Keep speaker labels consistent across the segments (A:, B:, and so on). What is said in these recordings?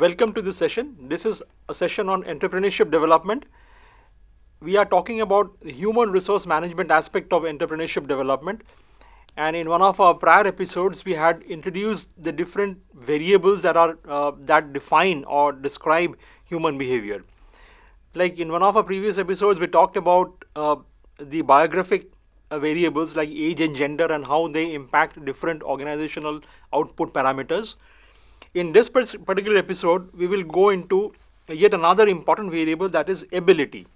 A: Welcome to this session. This is a session on entrepreneurship development. We are talking about the human resource management aspect of entrepreneurship development. And in one of our prior episodes, we had introduced the different variables that define or describe human behavior. Like in one of our previous episodes, we talked about the biographic variables like age and gender and how they impact different organizational output parameters. In this particular episode, we will go into yet another important variable, that is ability.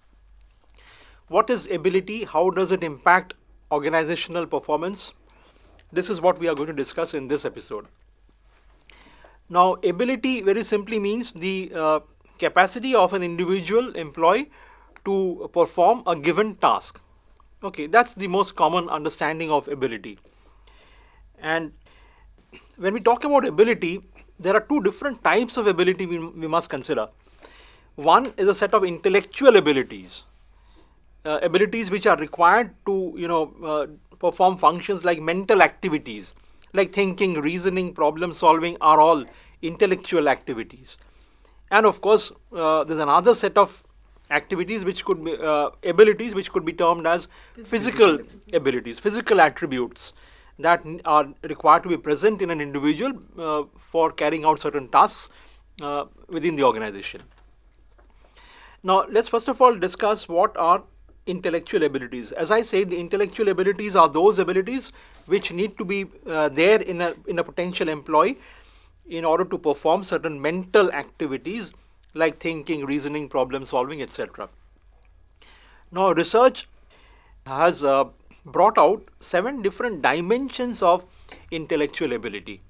A: What is ability? How does it impact organizational performance? This is what we are going to discuss in this episode. Now, ability very simply means the capacity of an individual employee to perform a given task. Okay, that's the most common understanding of ability. And when we talk about ability, there are two different types of ability we must consider. One is a set of intellectual abilities, abilities which are required to perform functions like mental activities, like thinking, reasoning, problem solving are all intellectual activities. And of course, there's another set of activities which could be abilities which could be termed as physical abilities, physical attributes that are required to be present in an individual for carrying out certain tasks within the organization. Now, let's first of all discuss what are intellectual abilities. As I said, the intellectual abilities are those abilities which need to be there in a potential employee in order to perform certain mental activities like thinking, reasoning, problem solving, etc. Now, research has brought out 7 different dimensions of intellectual ability.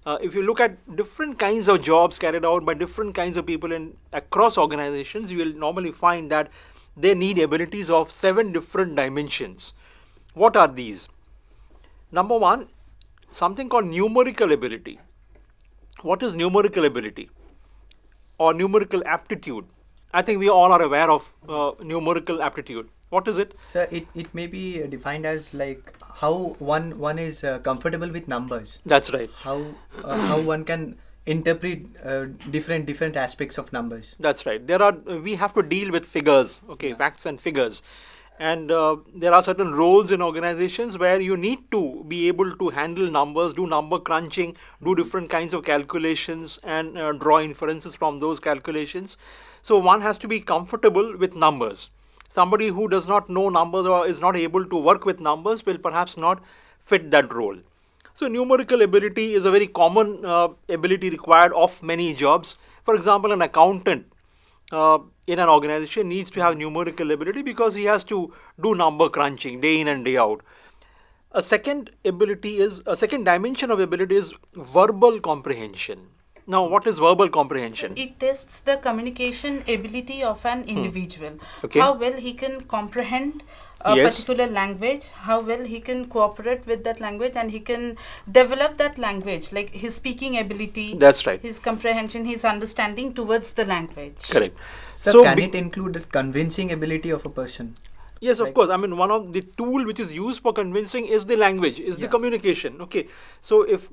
A: If you look at different kinds of jobs carried out by different kinds of people across organizations, you will normally find that they need abilities of 7 different dimensions. What are these? Number 1, something called numerical ability. What is numerical ability or numerical aptitude? I think we all are aware of numerical aptitude. What is it?
B: Sir, it may be defined as like how one is comfortable with numbers.
A: That's right.
B: How one can interpret different aspects of numbers.
A: That's right. We have to deal with figures, okay, facts and figures. And there are certain roles in organizations where you need to be able to handle numbers, do number crunching, do different kinds of calculations and draw inferences from those calculations. So one has to be comfortable with numbers. Somebody who does not know numbers or is not able to work with numbers will perhaps not fit that role. So numerical ability is a very common ability required of many jobs. For example, an accountant in an organization needs to have numerical ability because he has to do number crunching day in and day out. A second dimension of ability is verbal comprehension. Now, what is verbal comprehension?
C: It tests the communication ability of an individual.
A: Okay.
C: How well he can comprehend a particular language, how well he can cooperate with that language, and he can develop that language, like his speaking ability.
A: That's right.
C: His comprehension, his understanding towards the language.
A: Correct.
B: So can it include the convincing ability of a person?
A: Yes, of course. I mean, one of the tool which is used for convincing is the language, is the communication. Okay, so if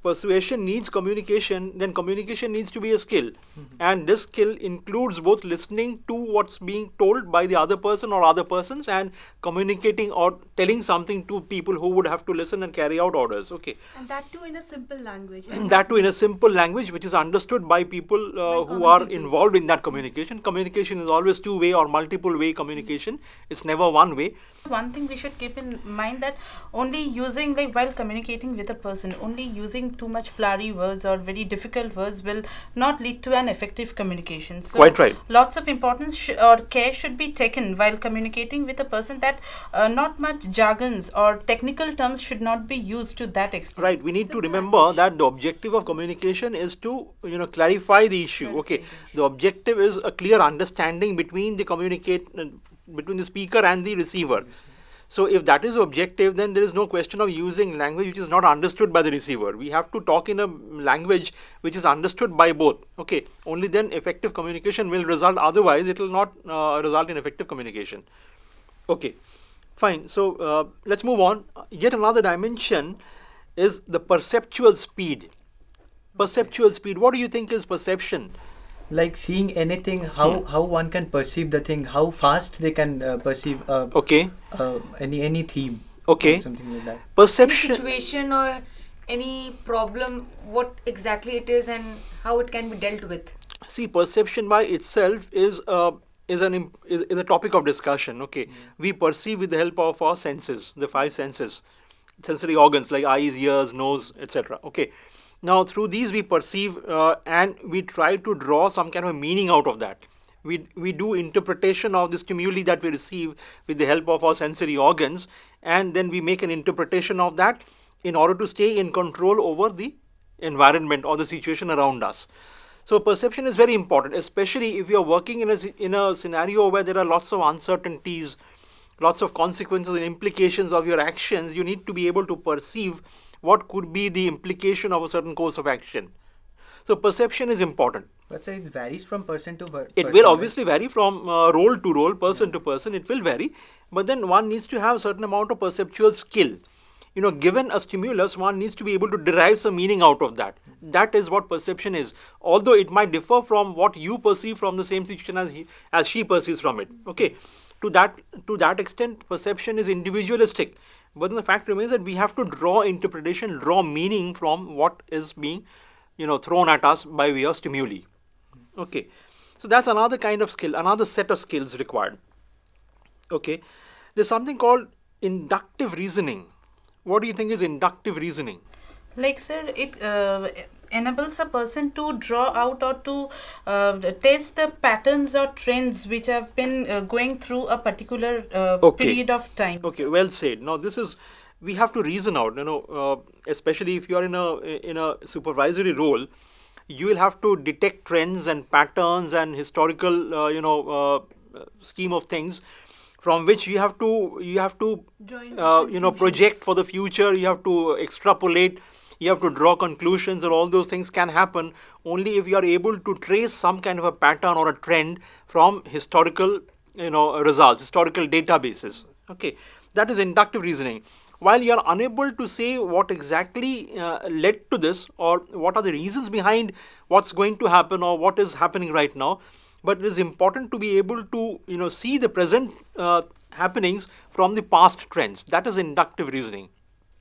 A: persuasion needs communication, then communication needs to be a skill, and this skill includes both listening to what's being told by the other person or other persons and communicating or telling something to people who would have to listen and carry out orders. Okay,
D: and that too in a simple language.
A: That too in a simple language which is understood by people who are involved in that communication. Communication is always two-way or multiple-way communication. It's never one way.
C: One thing we should keep in mind that only using, like while communicating with a person, only using too much flowery words or very difficult words will not lead to an effective communication. So
A: quite right.
C: Lots of importance or care should be taken while communicating with a person, that not much jargons or technical terms should not be used to that extent.
A: Right. We need to remember that the objective of communication is to clarify the issue. Okay. The objective is a clear understanding between between the speaker and the receiver. So if that is objective, then there is no question of using language which is not understood by the receiver. We have to talk in a language which is understood by both. Okay, only then effective communication will result. Otherwise, it will not result in effective communication. Okay, fine. So let's move on. Yet another dimension is the perceptual speed. Perceptual speed. What do you think is perception?
B: Like seeing anything, how one can perceive the thing, how fast they can perceive
A: Okay.
B: any theme.
A: Okay.
B: Or something like that.
E: Any
A: Perception.
E: situation or any problem, what exactly it is and how it can be dealt with.
A: See, perception by itself is a topic of discussion. Okay, we perceive with the help of our senses, the five senses, sensory organs like eyes, ears, nose, etc. Okay, now through these we perceive and we try to draw some kind of meaning out of that. We do interpretation of the stimuli that we receive with the help of our sensory organs, and then we make an interpretation of that in order to stay in control over the environment or the situation around us. So perception is very important, especially if you are working in a scenario where there are lots of uncertainties, lots of consequences and implications of your actions. You need to be able to perceive what could be the implication of a certain course of action. So perception is important.
B: But say it varies from person to person.
A: It will
B: right?
A: obviously vary from role to role, person to person. It will vary, but then one needs to have a certain amount of perceptual skill. Given a stimulus, one needs to be able to derive some meaning out of that. That is what perception is. Although it might differ from what you perceive from the same situation as she perceives from it. Okay, to that extent, perception is individualistic. But the fact remains that we have to draw interpretation, draw meaning from what is being, thrown at us by way of stimuli. Okay, so that's another kind of skill, another set of skills required. Okay, there's something called inductive reasoning. What do you think is inductive reasoning?
C: Like, sir, it enables a person to draw out or to test the patterns or trends which have been going through a particular period of time.
A: Okay, well said. Now we have to reason out. Especially if you are in a supervisory role, you will have to detect trends and patterns and historical scheme of things, from which you have to project for the future. You have to extrapolate, you have to draw conclusions, and all those things can happen only if you are able to trace some kind of a pattern or a trend from historical results, historical databases. Okay, that is inductive reasoning. While you are unable to say what exactly led to this, or what are the reasons behind what's going to happen or what is happening right now, but it is important to be able to see the present happenings from the past trends. That is inductive reasoning.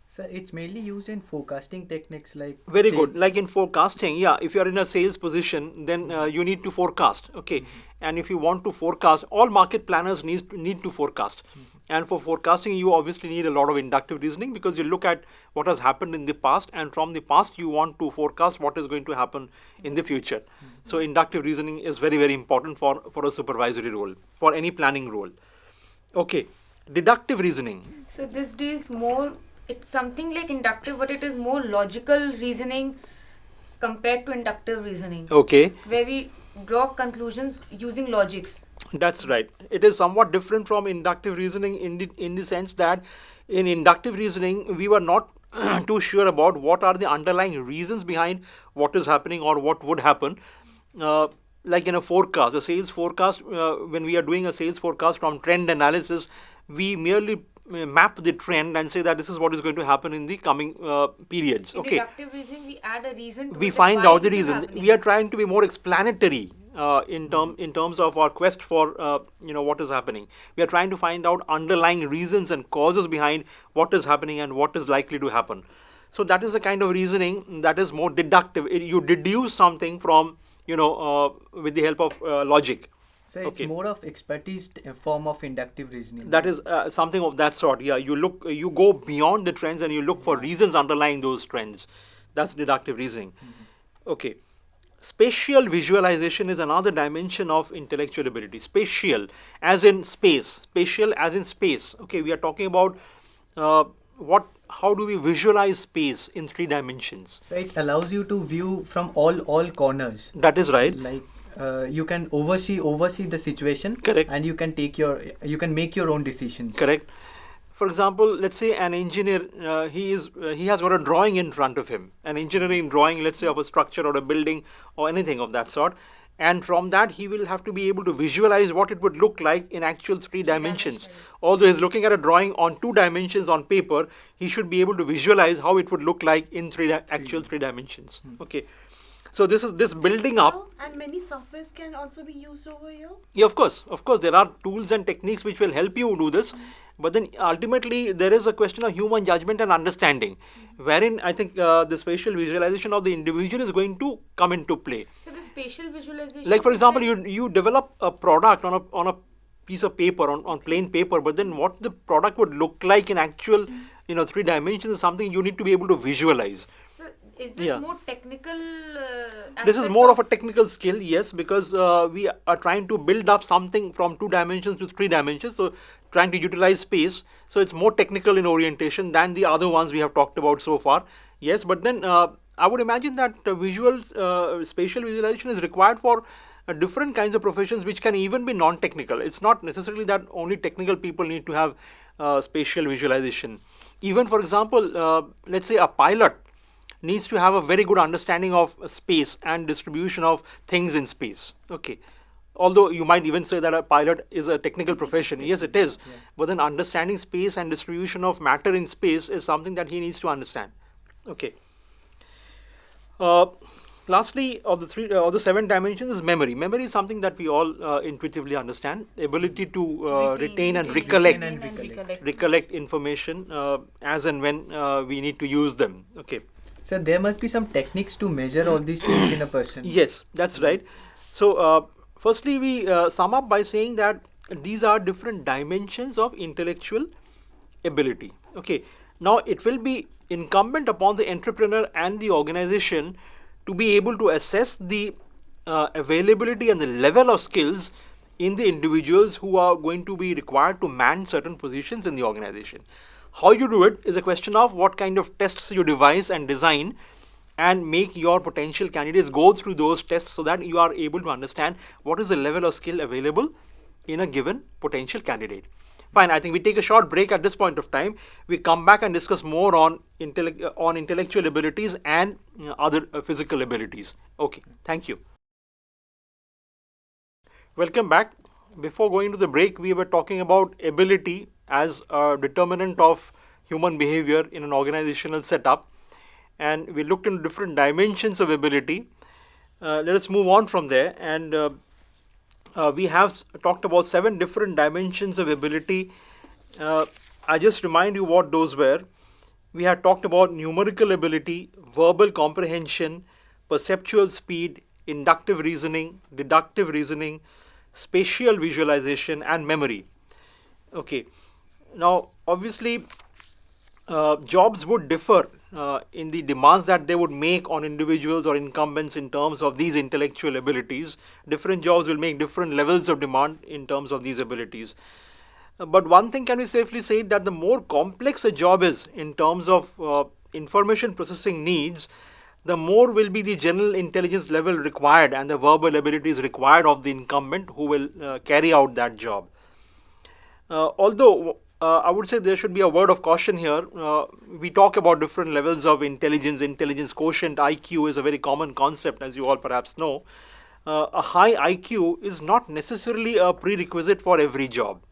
B: So it's mainly used in forecasting techniques like
A: Very
B: sales.
A: good. Like in forecasting, yeah, if you are in a sales position, then you need to forecast. Okay, and if you want to forecast, all market planners need to forecast. And for forecasting, you obviously need a lot of inductive reasoning, because you look at what has happened in the past, and from the past you want to forecast what is going to happen in the future. So inductive reasoning is very, very important for a supervisory role, for any planning role. Okay, deductive reasoning.
E: So this is more, it's something like inductive, but it is more logical reasoning compared to inductive reasoning,
A: Okay,
E: where we draw conclusions using logics.
A: that's right. It is somewhat different from inductive reasoning in the sense that in inductive reasoning we were not too sure about what are the underlying reasons behind what is happening or what would happen. Like in a forecast, a sales forecast, when we are doing a sales forecast from trend analysis, we merely map the trend and say that this is what is going to happen in the coming periods.
E: In
A: Okay,
E: deductive reasoning, we add a reason to
A: we
E: it, that
A: find
E: why
A: out the
E: this is
A: reason.
E: happening.
A: We are trying to be more explanatory in terms of our quest for what is happening. We are trying to find out underlying reasons and causes behind what is happening and what is likely to happen. So that is the kind of reasoning that is more deductive. You deduce something from with the help of logic.
B: So it's
A: Okay.
B: more of expertise form of inductive reasoning.
A: That is something of that sort. Yeah, you go beyond the trends and you look for reasons underlying those trends. That's deductive reasoning. Okay. Spatial visualization is another dimension of intellectual ability. Spatial, as in space. Spatial, as in space. Okay, we are talking about how do we visualize space in 3 dimensions.
B: So it allows you to view from all corners.
A: That is right.
B: Like you can oversee the situation.
A: Correct.
B: And you can make your own decisions.
A: Correct. For example, let's say an engineer, he has got a drawing in front of him, an engineering drawing, let's say, of a structure or a building or anything of that sort. And from that, he will have to be able to visualize what it would look like in actual 3 dimensions. Although he's looking at a drawing on 2 dimensions on paper, he should be able to visualize how it would look like in actual 3 dimensions. Okay. So this building up.
D: So, and many softwares can also be used over here.
A: Yeah, of course, there are tools and techniques which will help you do this, but then ultimately there is a question of human judgment and understanding, wherein I think the spatial visualization of the individual is going to come into play.
E: So the spatial visualization.
A: Like for
E: is
A: example,
E: like-
A: you develop a product on a piece of paper, on plain paper, but then what the product would look like in actual 3 dimensions is something you need to be able to visualize.
E: So is this
A: Yeah.
E: more technical?
A: This is
E: aspect
A: more of a technical skill, yes, because we are trying to build up something from 2 dimensions to 3 dimensions, so trying to utilize space. So it's more technical in orientation than the other ones we have talked about so far. Yes, but then I would imagine that spatial visualization is required for different kinds of professions which can even be non-technical. It's not necessarily that only technical people need to have spatial visualization. Even for example, let's say a pilot needs to have a very good understanding of space and distribution of things in space. Okay. Although you might even say that a pilot is a technical profession. Yes, it is. Yeah. But then understanding space and distribution of matter in space is something that he needs to understand. Okay. Lastly, of the 7 dimensions is memory. Memory is something that we all intuitively understand. Ability to retain and recollect information as and when we need to use them. Okay.
B: So there must be some techniques to measure all these things in a person.
A: Yes, that's right. So firstly, we sum up by saying that these are different dimensions of intellectual ability. Okay. Now it will be incumbent upon the entrepreneur and the organization to be able to assess the availability and the level of skills in the individuals who are going to be required to man certain positions in the organization. How you do it is a question of what kind of tests you devise and design and make your potential candidates go through those tests so that you are able to understand what is the level of skill available in a given potential candidate. Fine, I think we take a short break at this point of time. We come back and discuss more on intellectual abilities and other physical abilities. Okay, thank you. Welcome back. Before going to the break, we were talking about ability as a determinant of human behavior in an organizational setup, and we looked into different dimensions of ability. Let us move on from there, and we have talked about 7 different dimensions of ability. I just remind you what those were. We had talked about numerical ability, verbal comprehension, perceptual speed, inductive reasoning, deductive reasoning, spatial visualization, and memory. Okay. Now, obviously, jobs would differ in the demands that they would make on individuals or incumbents in terms of these intellectual abilities. Different jobs will make different levels of demand in terms of these abilities. But one thing can be safely said that the more complex a job is in terms of information processing needs, the more will be the general intelligence level required and the verbal abilities required of the incumbent who will carry out that job. Although I would say there should be a word of caution here. We talk about different levels of intelligence quotient. IQ is a very common concept, as you all perhaps know. A high IQ is not necessarily a prerequisite for every job.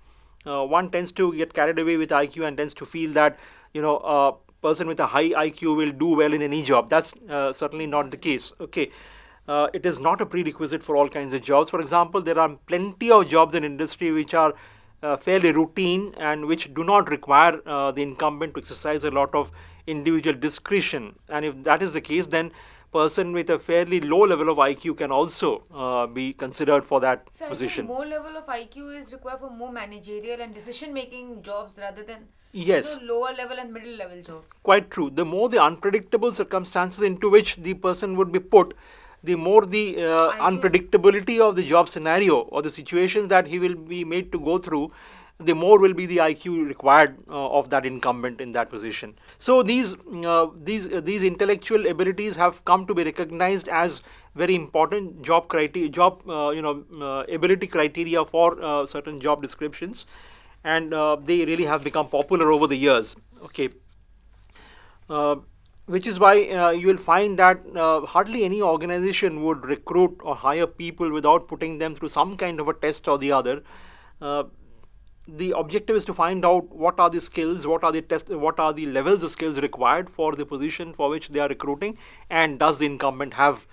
A: One tends to get carried away with IQ and tends to feel that a person with a high IQ will do well in any job. That's certainly not the case. Okay, it is not a prerequisite for all kinds of jobs. For example, there are plenty of jobs in industry which are fairly routine and which do not require the incumbent to exercise a lot of individual discretion. And if that is the case, then person with a fairly low level of IQ can also be considered for that position.
E: I think more level of IQ is required for more managerial and decision-making jobs rather than
A: yes,
E: lower level and middle level jobs.
A: Quite true. The more the unpredictable circumstances into which the person would be put, the more the unpredictability of the job scenario or the situations that he will be made to go through, the more will be the IQ required of that incumbent in that position. So these intellectual abilities have come to be recognized as very important job ability criteria for certain job descriptions, and they really have become popular over the years. Okay. Which is why you will find that hardly any organization would recruit or hire people without putting them through some kind of a test or the other. The objective is to find out what are the skills, what are the levels of skills required for the position for which they are recruiting, and does the incumbent have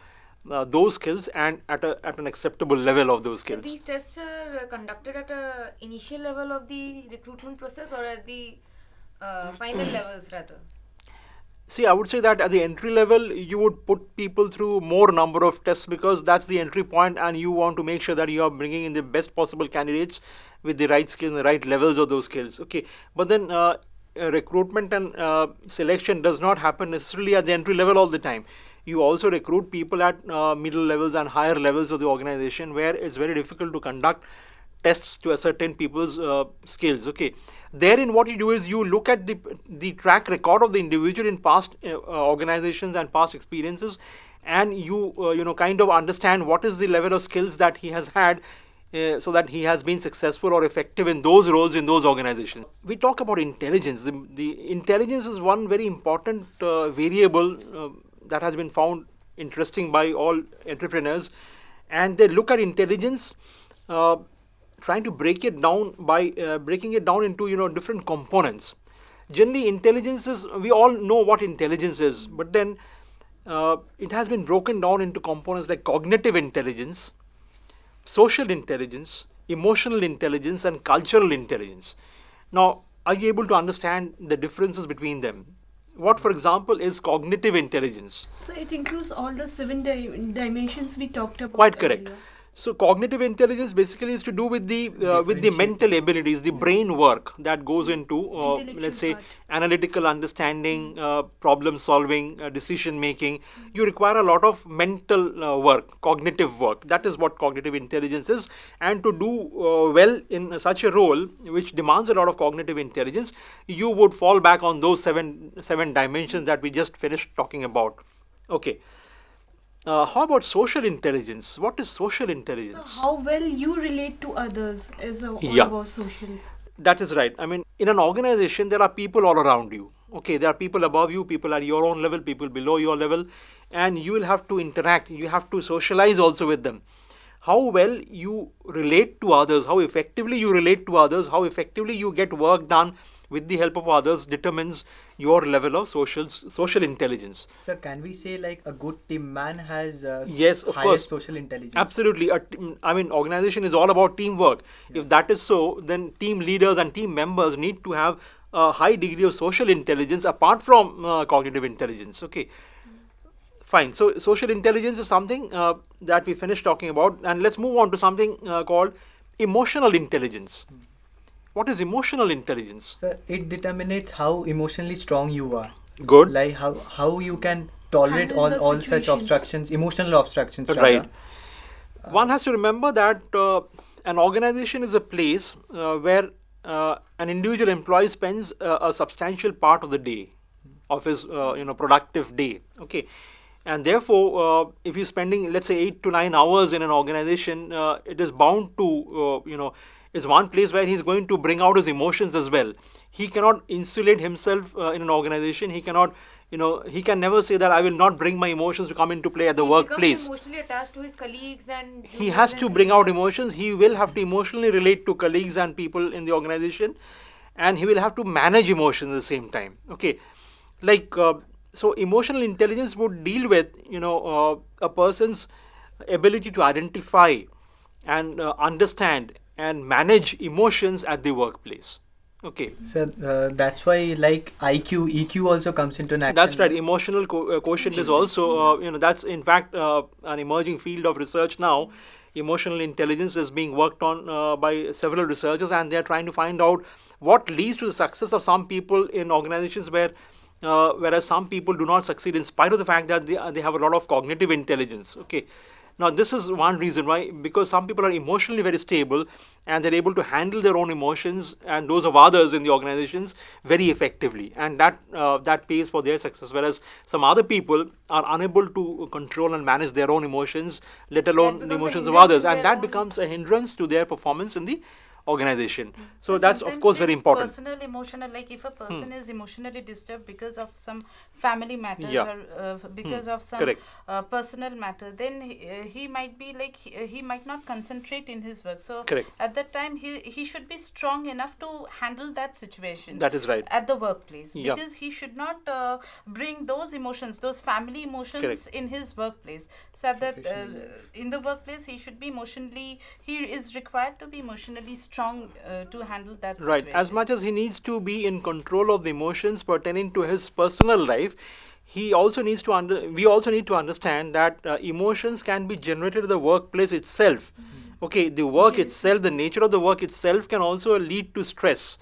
A: those skills and at an acceptable level of those
E: So
A: skills.
E: these tests are conducted at a initial level of the recruitment process or at the final levels rather?
A: See, I would say that at the entry level, you would put people through more number of tests because that's the entry point, and you want to make sure that you are bringing in the best possible candidates with the right skills and the right levels of those skills. Okay, but then recruitment and selection does not happen necessarily at the entry level all the time. You also recruit people at middle levels and higher levels of the organization where it's very difficult to conduct tests to ascertain people's skills. Okay, therein what you do is you look at the track record of the individual in past organizations and past experiences, and you kind of understand what is the level of skills that he has had, so that he has been successful or effective in those roles in those organizations. We talk about intelligence. The intelligence is one very important variable that has been found interesting by all entrepreneurs, and they look at intelligence, trying to break it down by breaking it down into different components. Generally, intelligence is, we all know what intelligence is, but then it has been broken down into components like cognitive intelligence, social intelligence, emotional intelligence, and cultural intelligence. Now, are you able to understand the differences between them? What, for example, is cognitive intelligence?
D: So it includes all the seven dimensions we talked about.
A: Quite correct.
D: earlier.
A: So cognitive intelligence basically is to do with the mental abilities, the brain work that goes into let's say
D: part.
A: analytical understanding, problem solving, decision making. You require a lot of mental work, cognitive work. That is what cognitive intelligence is. And to do well in such a role which demands a lot of cognitive intelligence, you would fall back on those seven dimensions that we just finished talking about. Okay. How about social intelligence? What is social
D: So
A: intelligence?
D: how well you relate to others is all
A: Yeah.
D: about social.
A: That is right. I mean, in an organization, there are people all around you. Okay, there are people above you, people at your own level, people below your level, and you will have to interact. You have to socialize also with them. How well you relate to others, how effectively you relate to others, how effectively you get work done with the help of others determines your level of social intelligence.
B: So can we say like a good team man has
A: Yes, of
B: higher
A: course.
B: social intelligence?
A: Absolutely. I mean, organization is all about teamwork. If that is so, then team leaders and team members need to have a high degree of social intelligence apart from cognitive intelligence. Okay. Fine. So, social intelligence is something that we finished talking about. And let's move on to something called emotional intelligence. What is emotional intelligence?
B: So it determines how emotionally strong you are.
A: Good.
B: Like how you can tolerate
D: Handle the
B: all such
D: situations.
B: obstructions, emotional obstructions.
A: Right.
B: rather.
A: One has to remember that an organization is a place where an individual employee spends a substantial part of the day, of his productive day. Okay, and therefore, if he's spending, let's say, 8 to 9 hours in an organization, it is bound to is one place where he's going to bring out his emotions as well. He cannot insulate himself in an organization. He cannot, he can never say that I will not bring my emotions to come into play at the
E: He
A: workplace.
E: becomes emotionally attached to his colleagues and
A: He
E: juniors
A: has
E: and
A: to bring out
E: seniors.
A: emotions. He will have to emotionally relate to colleagues and people in the organization, and he will have to manage emotions at the same time. Okay, like so emotional intelligence would deal with a person's ability to identify and understand and manage emotions at the workplace. Okay,
B: So that's why like IQ, EQ also comes into an action.
A: that's right. Emotional quotient is also, that's in fact an emerging field of research now. Emotional intelligence is being worked on by several researchers, and they're trying to find out what leads to the success of some people in organizations where, whereas some people do not succeed in spite of the fact that they have a lot of cognitive intelligence. Okay. Now, this is one reason why, because some people are emotionally very stable and they're able to handle their own emotions and those of others in the organizations very effectively, and that pays for their success. Whereas some other people are unable to control and manage their own emotions, let alone the
E: becomes a
A: emotions of
E: hindrance
A: others,
E: in
A: and
E: their
A: that
E: own-
A: becomes a hindrance to their performance in the organization. So that's of
C: sometimes
A: course very
C: it's
A: important.
C: Personal, emotional, like if a person is emotionally disturbed because of some family matters
A: Yeah.
C: or because of some
A: Correct.
C: personal matter, then he might be like he might not concentrate in his work. So
A: Correct.
C: at that time he should be strong enough to handle that situation.
A: That is right.
C: At the workplace,
A: Yeah.
C: because he should not bring those emotions, those family emotions
A: Correct.
C: in his workplace. So at that in the workplace he should be emotionally, he is required to be emotionally strong to handle that
A: Right.
C: situation.
A: As much as he needs to be in control of the emotions pertaining to his personal life, he also needs to we also need to understand that emotions can be generated in the workplace itself. Okay, the work itself, the nature of the work itself can also lead to stress,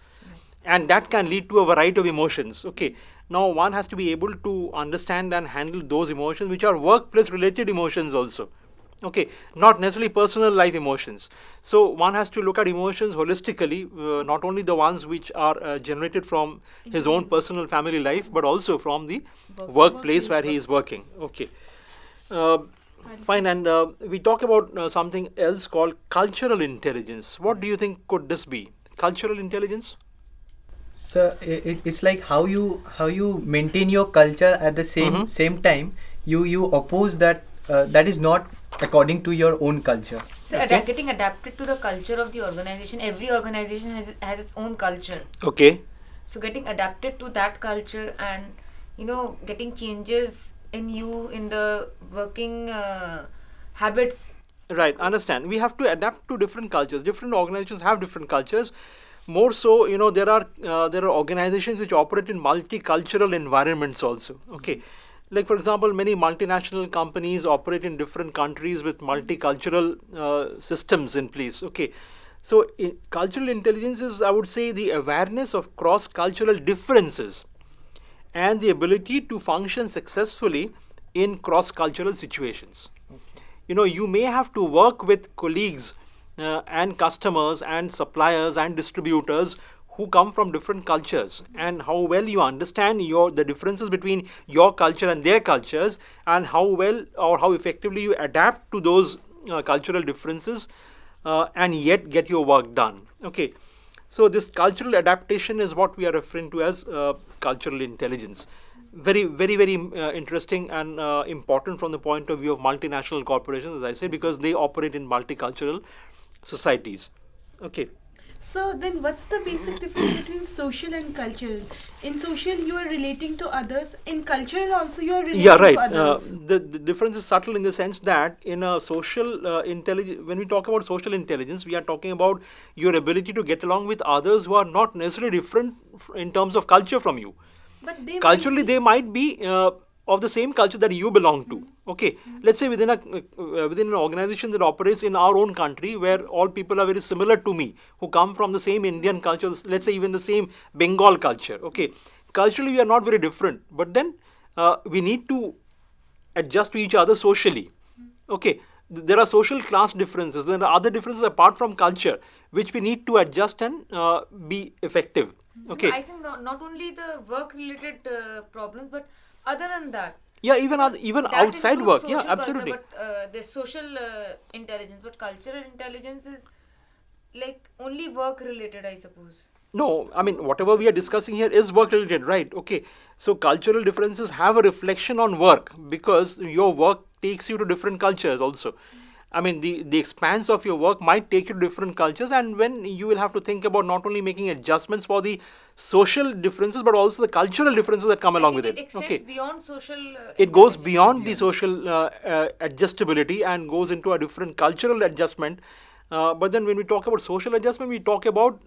A: and that can lead to a variety of emotions. Okay, now one has to be able to understand and handle those emotions which are workplace related emotions also. Okay, not necessarily personal life emotions. So one has to look at emotions holistically, not only the ones which are generated from his own personal family life, but also from the workplace where he is working. Okay. Fine, and we talk about something else called cultural intelligence. What do you think could this be? Cultural intelligence?
B: So it's like how you maintain your culture at the same time you oppose that that is not according to your own culture.
E: So
B: Okay?
E: getting adapted to the culture of the organization. Every organization has its own culture.
A: Okay.
E: So getting adapted to that culture and getting changes in you in the working habits.
A: Right, understand. We have to adapt to different cultures. Different organizations have different cultures. More so, there are organizations which operate in multicultural environments also. Okay, like for example, many multinational companies operate in different countries with multicultural systems in place. Okay, so cultural intelligence is, I would say, the awareness of cross-cultural differences and the ability to function successfully in cross-cultural situations. You may have to work with colleagues and customers and suppliers and distributors who come from different cultures, and how well you understand the differences between your culture and their cultures, and how well or how effectively you adapt to those cultural differences and yet get your work done. Okay, so this cultural adaptation is what we are referring to as cultural intelligence. Very, very, very interesting and important from the point of view of multinational corporations, as I say, because they operate in multicultural societies. Okay.
D: So then what's the basic difference between social and cultural? In social you are relating to others, in cultural also you are relating
A: Yeah, right.
D: to others.
A: The difference is subtle in the sense that in a social intelligence, when we talk about social intelligence, we are talking about your ability to get along with others who are not necessarily different in terms of culture from you.
D: But they
A: Culturally,
D: might be,
A: they might be of the same culture that you belong to. Okay, let's say within an organization that operates in our own country, where all people are very similar to me, who come from the same Indian culture, let's say even the same Bengal culture. Okay, culturally we are not very different, but then we need to adjust to each other socially. Okay, there are social class differences, there are other differences apart from culture which we need to adjust and be effective. Okay.
E: So I think not only the work related problems, but other than that.
A: Yeah, even
E: That
A: outside
E: includes
A: work. Yeah,
E: social
A: absolutely.
E: Culture, but the social intelligence, but cultural intelligence is like only work related, I suppose.
A: No, I mean, whatever we are discussing here is work related, right? Okay. So cultural differences have a reflection on work because your work takes you to different cultures also. I mean, the expanse of your work might take you to different cultures, and when you will have to think about not only making adjustments for the social differences, but also the cultural differences that come along with
E: it
A: it.
E: extends
A: Okay.
E: beyond social.
A: It goes
E: intelligence.
A: beyond the social adjustability and goes into a different cultural adjustment. But then when we talk about social adjustment, we talk about,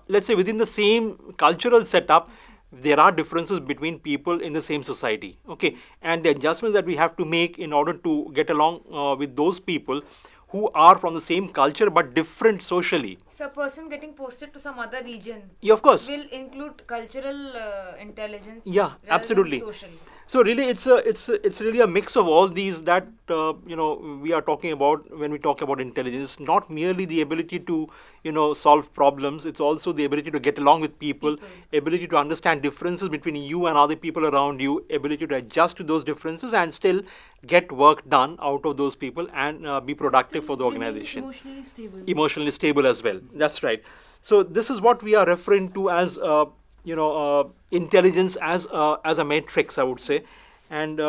A: let's say, within the same cultural setup, there are differences between people in the same society. Okay, and the adjustments that we have to make in order to get along with those people who are from the same culture but different socially.
E: So a person getting posted to some other region
A: Yeah, of course.
E: will include cultural intelligence.
A: Yeah,
E: rather than
A: absolutely.
E: social.
A: So really, it's really a mix of all these that we are talking about when we talk about intelligence. Not merely the ability to solve problems. It's also the ability to get along with people, ability to understand differences between you and other people around you, ability to adjust to those differences and still get work done out of those people and be productive for the
D: remain
A: organization.
D: emotionally stable.
A: Emotionally stable as well. That's right. So this is what we are referring to as intelligence as a matrix, I would say. And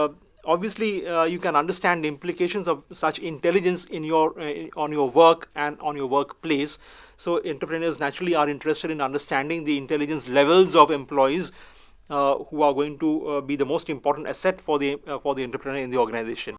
A: obviously you can understand the implications of such intelligence in your on your work and on your workplace. So entrepreneurs naturally are interested in understanding the intelligence levels of employees who are going to be the most important asset for the entrepreneur in the organization.